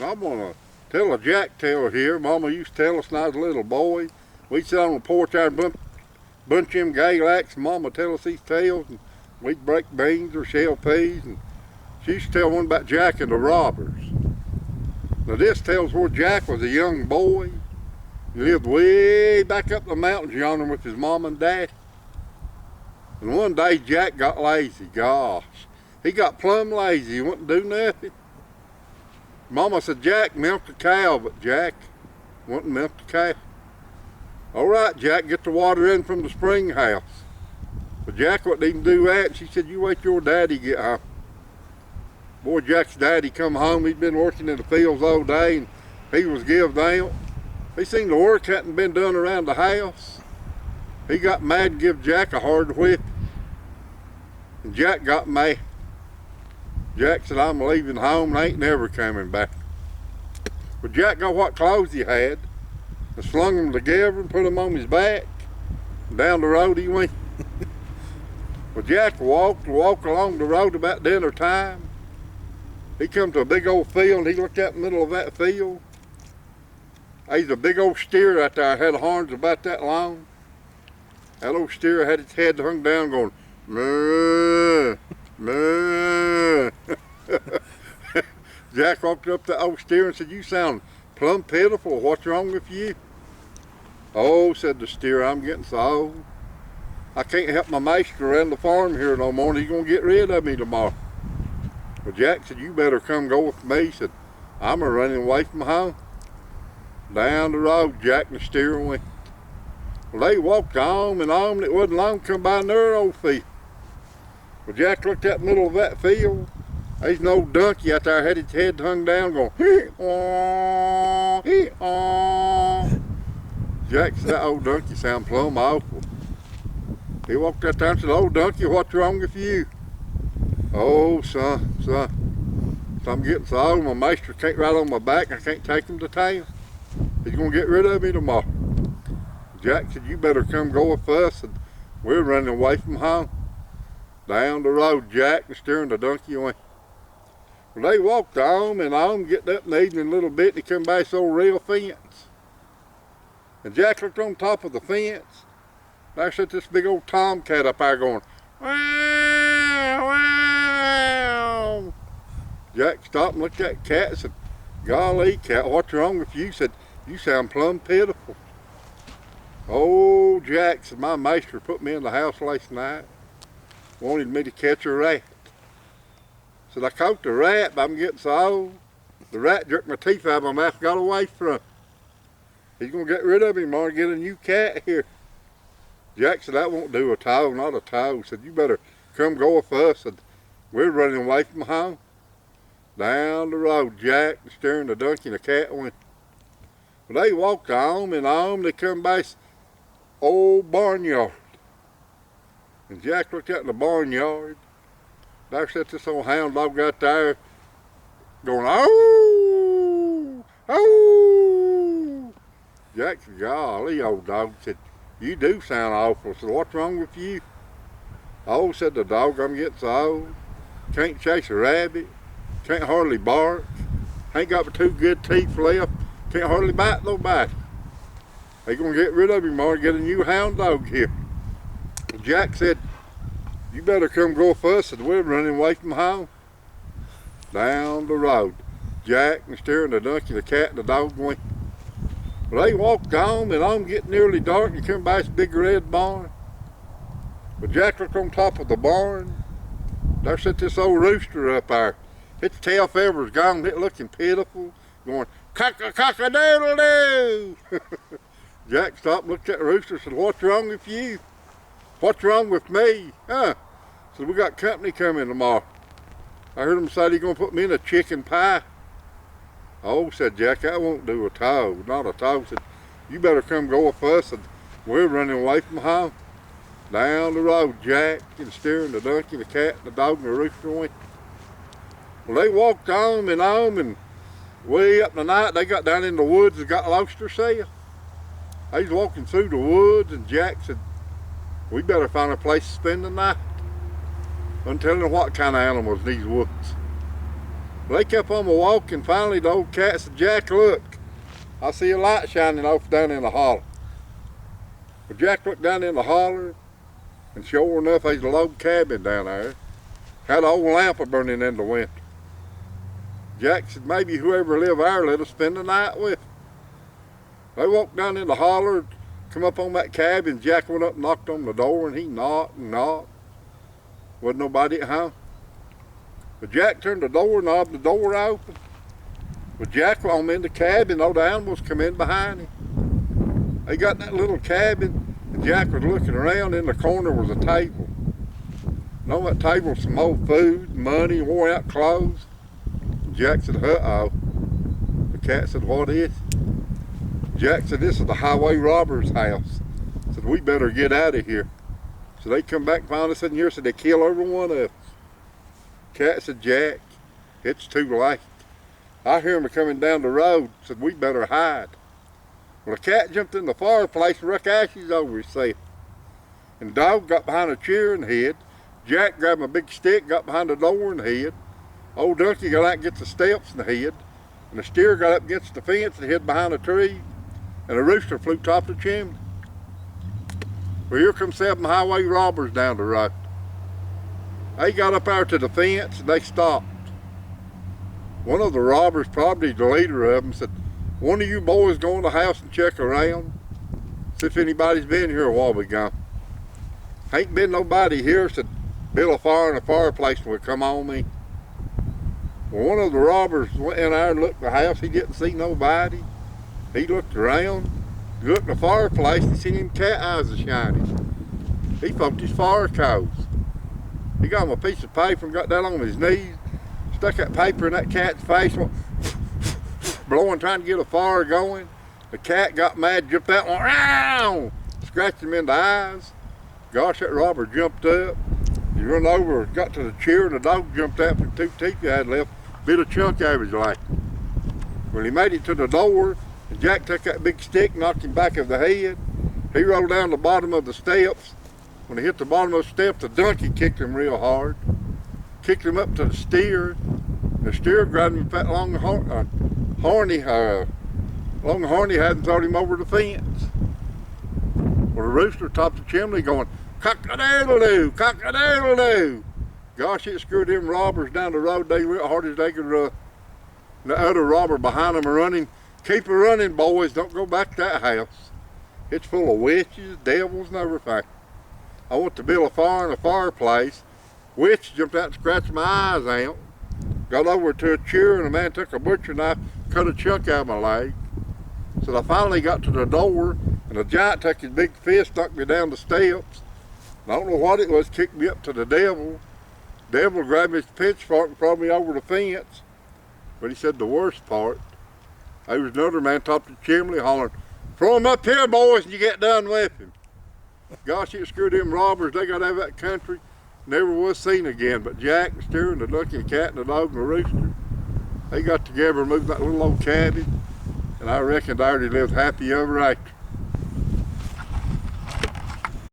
I'm gonna tell a Jack tale here. Mama used to tell us when I was a little boy. We'd sit on the porch there and bunch them Galax, and Mama tell us these tales, and we'd break beans or shell peas, and she used to tell one about Jack and the robbers. Now this tells where Jack was a young boy. He lived way back up the mountains yonder with his mom and dad. And one day Jack got lazy. Gosh, he got plumb lazy. He wouldn't do nothing. Mama said, Jack, milk the cow, but Jack wouldn't milk the cow. All right, Jack, get the water in from the spring house. But Jack wouldn't even do that. She said, you wait till your daddy get home. Boy, Jack's daddy come home. He'd been working in the fields all day, and he was give out. He seen the work hadn't been done around the house. He got mad and give Jack a hard whip. And Jack got mad. Jack said, I'm leaving home and ain't never coming back. But Jack got what clothes he had and slung them together and put them on his back. And down the road he went. Well, Jack walked along the road about dinner time. He come to a big old field. He looked out in the middle of that field. There's a big old steer out there, had horns about that long. That old steer had its head hung down going, moo, moo. Jack walked up to the old steer and said, you sound plumb pitiful. What's wrong with you? Oh, said the steer, I'm getting so old. I can't help my master around the farm here no more, and he's going to get rid of me tomorrow. Well, Jack said, you better come go with me. He said, I'm running away from home. Down the road, Jack and the steer went. Well, they walked on, and it wasn't long to come by another old field. Well, Jack looked out the middle of that field. There's an old donkey out there, had its head hung down, going, hee-aw, hee-aw. Jack said, that old donkey sound plumb awful. He walked out there and said, old donkey, what's wrong with you? Oh, son, I'm getting so old, my master can't ride on my back, I can't take him to town. He's going to get rid of me tomorrow. Jack said, you better come go with us, and we're running away from home. Down the road, Jack was steering the donkey went. Well, they walked on and on, getting up in the evening a little bit, and they come by this old rail fence. And Jack looked on top of the fence. There sat this big old tomcat up there going, wow, wow. Jack stopped and looked at the cat and said, golly, cat, what's wrong with you? He said, you sound plumb pitiful. Oh, Jack said, my master put me in the house last night. Wanted me to catch a rat. Said, I caught the rat, but I'm getting so old. The rat jerked my teeth out of my mouth and got away from him. He's going to get rid of him or get a new cat here. Jack said, that won't do a toe, not a toe. He said, you better come go with us. Said, we're running away from home. Down the road, Jack was steering the donkey and the cat went. Well, they walked on and on. They come by this old barnyard. And Jack looked out in the barnyard. There sat this old hound dog out there going, oh, oh. Jack said, golly, old dog. Said, you do sound awful. Said, what's wrong with you? Oh, said the dog, I'm getting so old. Can't chase a rabbit. Can't hardly bark. Ain't got but 2 good teeth left. Can't hardly bite nobody. They gonna get rid of him or get a new hound dog here. Jack said, you better come go with us, and we're running away from home. Down the road, Jack was steering the donkey, the cat, and the dog went. Well, they walked on and on, getting nearly dark, and come by this big red barn. But Jack looked on top of the barn. There sat this old rooster up there. Its tail feathers gone, it looking pitiful, going, cock-a-cock-a-doodle-doo. Jack stopped and looked at the rooster and said, what's wrong with you? What's wrong with me? Huh? Said, we got company coming tomorrow. I heard him say he's going to put me in a chicken pie. Oh, said Jack, that won't do a toe, not a toe. Said, you better come go with us, and we're running away from home. Down the road, Jack and steering the donkey, the cat, the dog, and the rooster went. Well, they walked on, and way up in the night, they got down in the woods and got lost themselves. They was walking through the woods, and Jack said, we better find a place to spend the night. I'm telling you what kind of animals in these woods. They kept on walking. Finally, the old cat said, "Jack, look, I see a light shining off down in the holler." Well, Jack looked down in the holler, and sure enough, there's a log cabin down there. Had an old lamp burning in the winter. Jack said, "Maybe whoever live there let us spend the night with." They walked down in the holler, come up on that cabin. Jack went up and knocked on the door, and he knocked and knocked. Wasn't nobody at home. But Jack turned the door knob, the door open. But Jack, while I'm in the cabin, all the animals come in behind him. They got in that little cabin, and Jack was looking around. In the corner was a table. And on that table was some old food, money, worn out clothes. Jack said, "Uh-oh." The cat said, "What is it?" Jack said, "This is the highway robber's house." Said, "We better get out of here." So they come back and found us in here, said they kill every one of us. Cat said, "Jack, it's too late. I hear them coming down the road." Said, "We better hide." Well, the cat jumped in the fireplace and ruck ashes over himself. And the dog got behind a chair and hid. Jack grabbed a big stick, got behind the door and hid. Old Donkey got out and get the steps and hid. And the steer got up against the fence and hid behind a tree. And a rooster flew top the chimney. Well, here come 7 highway robbers down the road. They got up there to the fence and they stopped. One of the robbers, probably the leader of them, said, "One of you boys go in the house and check around. See if anybody's been here while we gone." "Ain't been nobody here," said, "Build a fire in the fireplace and we'll come on me." Well, one of the robbers went in there and looked at the house. He didn't see nobody. He looked around. He looked at the fireplace and seen him cat eyes a shining. He poked his fire coals. He got him a piece of paper and got down on his knees, stuck that paper in that cat's face, went blowing, trying to get a fire going. The cat got mad, jumped out, went round, scratched him in the eyes. Gosh, that robber jumped up. He run over, got to the chair, and the dog jumped out for 2 teeth he had left, bit a chunk out of his leg. When he made it to the door, and Jack took that big stick, knocked him back of the head. He rolled down the bottom of the steps. When he hit the bottom of the steps, the donkey kicked him real hard. Kicked him up to the steer. The steer grabbed him with that long horny had and thrown him over the fence. Well, the rooster topped the chimney going, "Cock-a-doodle-doo, cock-a-doodle-doo." Gosh, it screwed them robbers down the road. They went as hard as they could run. The other robber behind them are running. "Keep it running, boys. Don't go back to that house. It's full of witches, devils, and everything." I went to build a fire in a fireplace. Witch jumped out and scratched my eyes out. Got over to a chair and a man took a butcher knife, cut a chunk out of my leg. So I finally got to the door and a giant took his big fist, knocked me down the steps. And I don't know what it was, kicked me up to the devil. Devil grabbed his pitchfork and threw me over the fence. But he said the worst part, there was another man top of the chimney hollering, "Throw him up here, boys, and you get done with him." Gosh, it screwed them robbers. They got out of that country, never was seen again. But Jack, the steer, and the donkey, the cat, and the dog, and the rooster, they got together and moved that little old cabin. And I reckon they already lived happy ever after.